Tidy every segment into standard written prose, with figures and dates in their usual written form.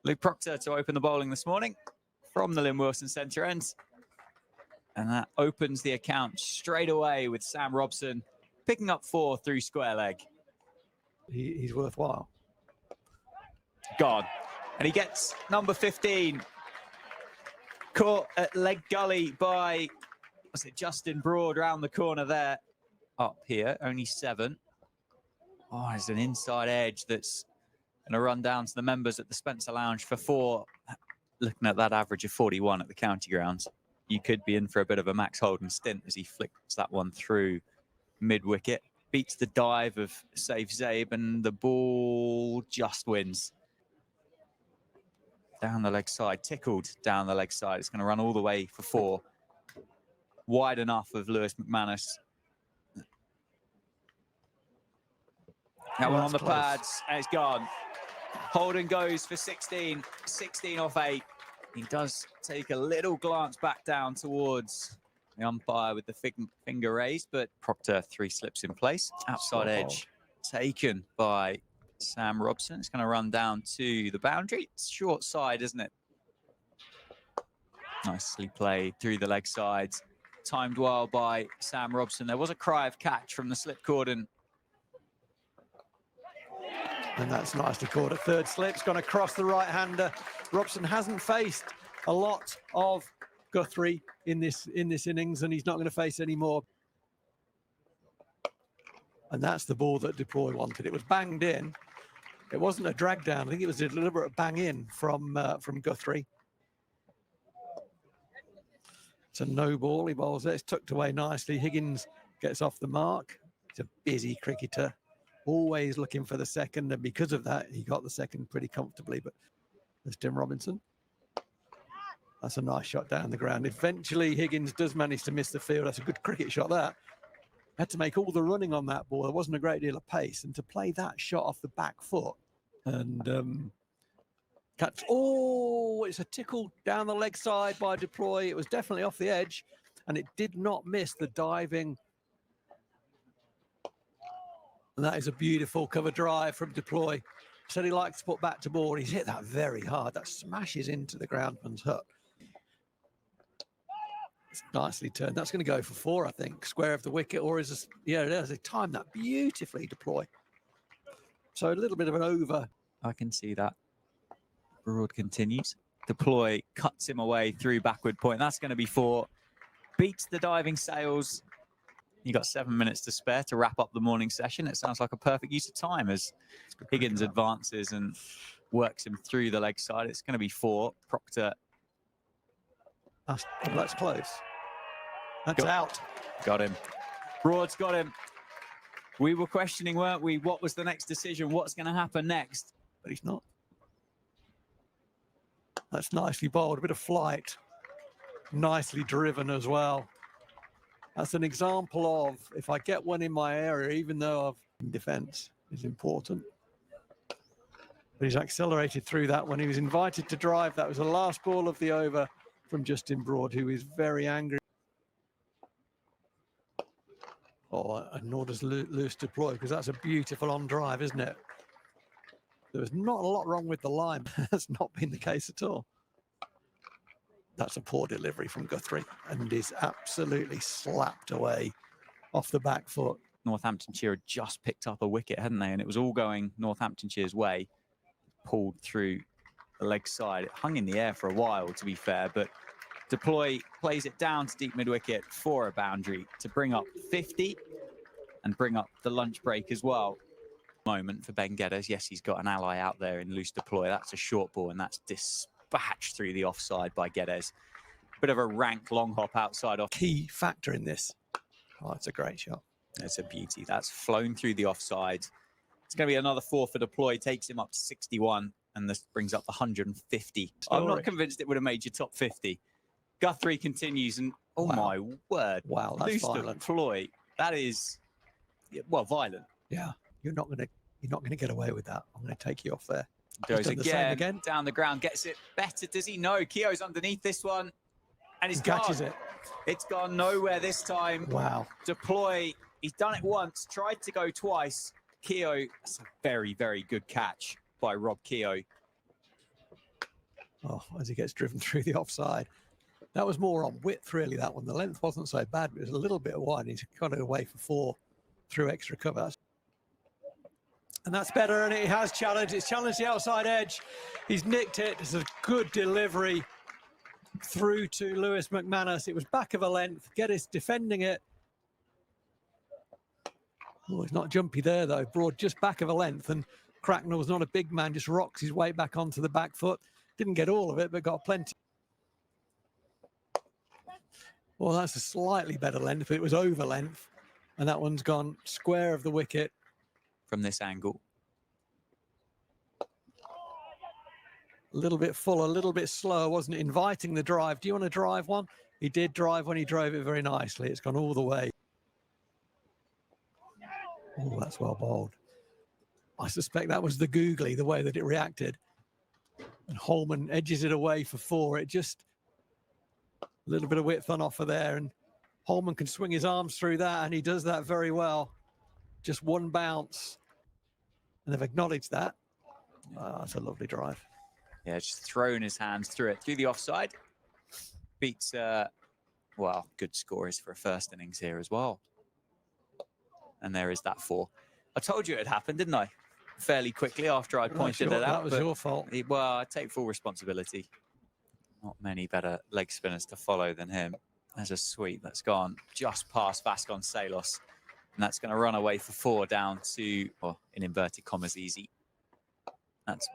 Luke Proctor to open the bowling this morning from the Lynn Wilson centre end. And that opens the account straight away with Sam Robson picking up 4 through square leg. He's worthwhile. Gone. And he gets number 15. Caught at leg gully by, was it Justin Broad round the corner there. Up here, only 7. Oh, there's an inside edge that's going to run down to the members at the Spencer Lounge for 4. Looking at that average of 41 at the county grounds, you could be in for a bit of a Max Holden stint as he flicks that one through mid-wicket. Beats the dive of Saif Zaib, and the ball just wins. Down the leg side, tickled down the leg side. It's going to run all the way for 4. Wide enough of Lewis McManus. That one on the pads, and it's gone. Holden goes for 16, 16 off 8. He does take a little glance back down towards the umpire with the finger raised, but Proctor 3 slips in place. Outside edge taken by Sam Robson. It's going to run down to the boundary. It's short side, isn't it? Nicely played through the leg sides. Timed well by Sam Robson. There was a cry of catch from the slip cordon. And that's nicely caught. A third slip's gone across the right-hander. Robson hasn't faced a lot of Guthrie in this innings, and he's not going to face any more. And that's the ball that Deploy wanted. It was banged in. It wasn't a drag down. I think it was a deliberate bang in from Guthrie. It's a no ball. He bowls it. It's tucked away nicely. Higgins gets off the mark. He's a busy cricketer, always looking for the second, and because of that, he got the second pretty comfortably. But there's Tim Robinson. That's a nice shot down the ground. Eventually, Higgins does manage to miss the field. That's a good cricket shot, that. Had to make all the running on that ball. There wasn't a great deal of pace, and to play that shot off the back foot and catch. Oh, it's a tickle down the leg side by Deploy. It was definitely off the edge, and it did not miss the diving. And that is a beautiful cover drive from Deploy. Said he likes to put back to ball. He's hit that very hard. That smashes into the groundman's hut. It's nicely turned. That's going to go for 4, I think. Square of the wicket, or is this? Yeah, it is. They timed that beautifully, Deploy. So a little bit of an over. I can see that. Broad continues. Deploy cuts him away through backward point. That's going to be 4. Beats the diving sails. You got 7 minutes to spare to wrap up the morning session. It sounds like a perfect use of time as Higgins advances and works him through the leg side. It's going to be 4. Proctor. That's close. That's out. Got him. Broad's got him. We were questioning, weren't we? What was the next decision? What's going to happen next? But he's not. That's nicely bowled. A bit of flight. Nicely driven as well. That's an example of, if I get one in my area, even though I've in defence, is important. But he's accelerated through that when he was invited to drive. That was the last ball of the over from Justin Broad, who is very angry. Oh, and nor does Lewis Deploy, because that's a beautiful on drive, isn't it? There was not a lot wrong with the line. That's not been the case at all. That's a poor delivery from Guthrie and is absolutely slapped away off the back foot. Northamptonshire had just picked up a wicket, hadn't they? And it was all going Northamptonshire's way. Pulled through the leg side. It hung in the air for a while, to be fair, but Deploy plays it down to deep mid-wicket for a boundary to bring up 50 and bring up the lunch break as well. Moment for Ben Geddes. Yes, he's got an ally out there in loose Deploy. That's a short ball, and that's dispatched through the offside by Geddes. Bit of a rank long hop outside off. Key factor in this. Oh, it's a great shot. It's a beauty. That's flown through the offside. It's going to be another 4 for Deploy. Takes him up to 61, and this brings up the 150. I'm not convinced it would have made your top 50. Guthrie continues, and oh my word! Wow, that's violent. Deploy. That is, well, violent. Yeah, you're not gonna get away with that. I'm gonna take you off there. Goes again down the ground, gets it better. Does he? No. Keogh's underneath this one, and he's catches it. It's gone nowhere this time. Wow. Deploy. He's done it once. Tried to go twice. Keogh. That's a very, very good catch by Rob Keogh. Oh, as he gets driven through the offside. That was more on width, really, that one. The length wasn't so bad, but it was a little bit wide. He's got it away for 4 through extra cover. And that's better, and it has challenged. It's challenged the outside edge. He's nicked it. It's a good delivery through to Lewis McManus. It was back of a length. Geddes defending it. Oh, he's not jumpy there, though. Broad just back of a length, and Cracknell's not a big man, just rocks his way back onto the back foot. Didn't get all of it, but got plenty. Well, that's a slightly better length, but it was over length, and that one's gone square of the wicket. From this angle. A little bit full, a little bit slow, wasn't it? Inviting the drive. Do you want to drive one? He did drive when he drove it very nicely. It's gone all the way. Oh, that's well bowled. I suspect that was the googly, the way that it reacted. And Holman edges it away for 4. It just a little bit of width on offer there, and Holman can swing his arms through that, and he does that very well. Just one bounce, and they've acknowledged that. Oh, that's a lovely drive. Yeah, just thrown his hands through it, through the offside. Beats, well, good scorers for a first innings here as well. And there is that 4. I told you it had happened, didn't I? Fairly quickly after I pointed it out. That was your fault. Well, I take full responsibility. Not many better leg spinners to follow than him. There's a sweep that's gone just past Vasconcelos. And that's going to run away for 4 down to, well, in inverted commas, easy. That's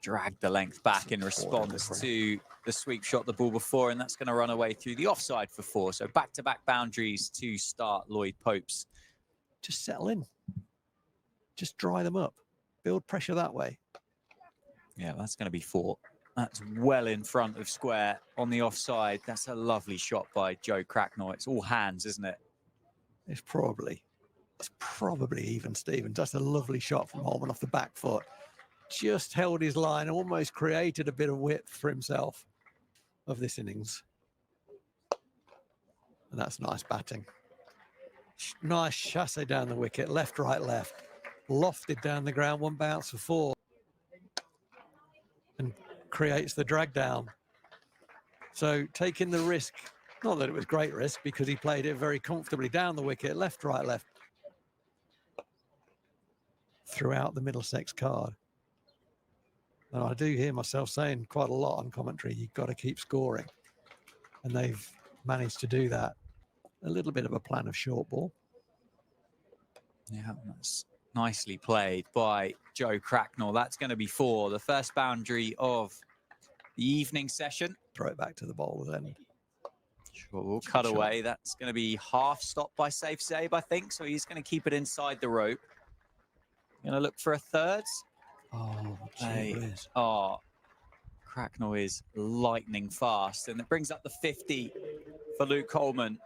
dragged the length back in response to the sweep shot the ball before, and that's going to run away through the offside for 4. So back-to-back boundaries to start Lloyd Pope's. Just settle in. Just dry them up. Build pressure that way. Yeah, that's going to be 4. That's well in front of square on the offside. That's a lovely shot by Joe Cracknell. It's all hands, isn't it? It's probably even, Stephen. That's a lovely shot from Holman off the back foot. Just held his line, almost created a bit of width for himself of this innings. And that's nice batting. Nice chassé down the wicket, left, right, left. Lofted down the ground, 1 bounce for 4. And creates the drag down. So taking the risk, not that it was great risk, because he played it very comfortably down the wicket, left, right, left. Throughout the Middlesex card. And I do hear myself saying quite a lot on commentary, you've got to keep scoring. And they've managed to do that. A little bit of a plan of short ball. Yeah, that's nicely played by Joe Cracknell. That's going to be 4. The first boundary of the evening session. Throw it back to the bowler's end. Sure, we'll cut away. That's going to be half stopped by safe save, I think. So he's going to keep it inside the rope. Going to look for a 3rd. Oh, geez. Oh, Cracknell is lightning fast. And it brings up the 50 for Luke Holman.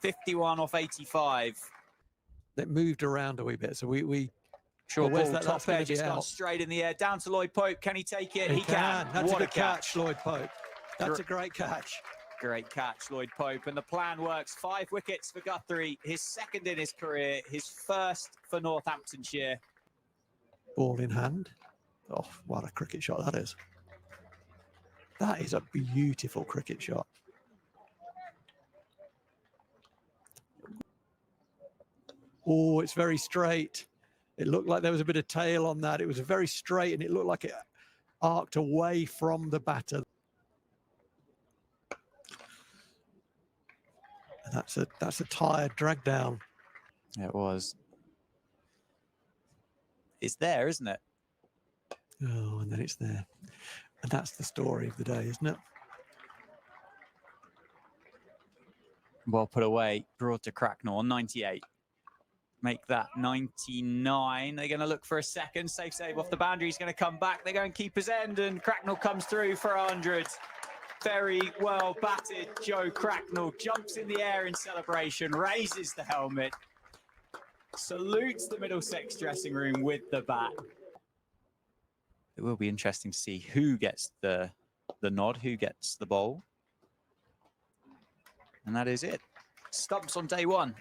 51 off 85. It moved around a wee bit. So we short ball, top edge, it's gone straight in the air. Down to Lloyd Pope. Can he take it? He can. That's a good catch, Lloyd Pope. That's a great catch. Great catch, Lloyd Pope. And the plan works. 5 wickets for Guthrie. His 2nd in his career. His 1st for Northamptonshire. Ball in hand. Oh, what a cricket shot that is. That is a beautiful cricket shot. Oh, it's very straight. It looked like there was a bit of tail on that. It was very straight, and it looked like it arced away from the batter. And that's a tired drag down. It was. It's there, isn't it? Oh, and then it's there. And that's the story of the day, isn't it? Well put away. Broad to Cracknell on 98. Make that 99. They're going to look for a 2nd. Safe save off the boundary. He's going to come back. They're going keeper's end, and Cracknell comes through for 100. Very well batted. Joe Cracknell jumps in the air in celebration, raises the helmet, salutes the Middlesex dressing room with the bat. It will be interesting to see who gets the nod, who gets the bowl. And that is it. Stumps on day 1.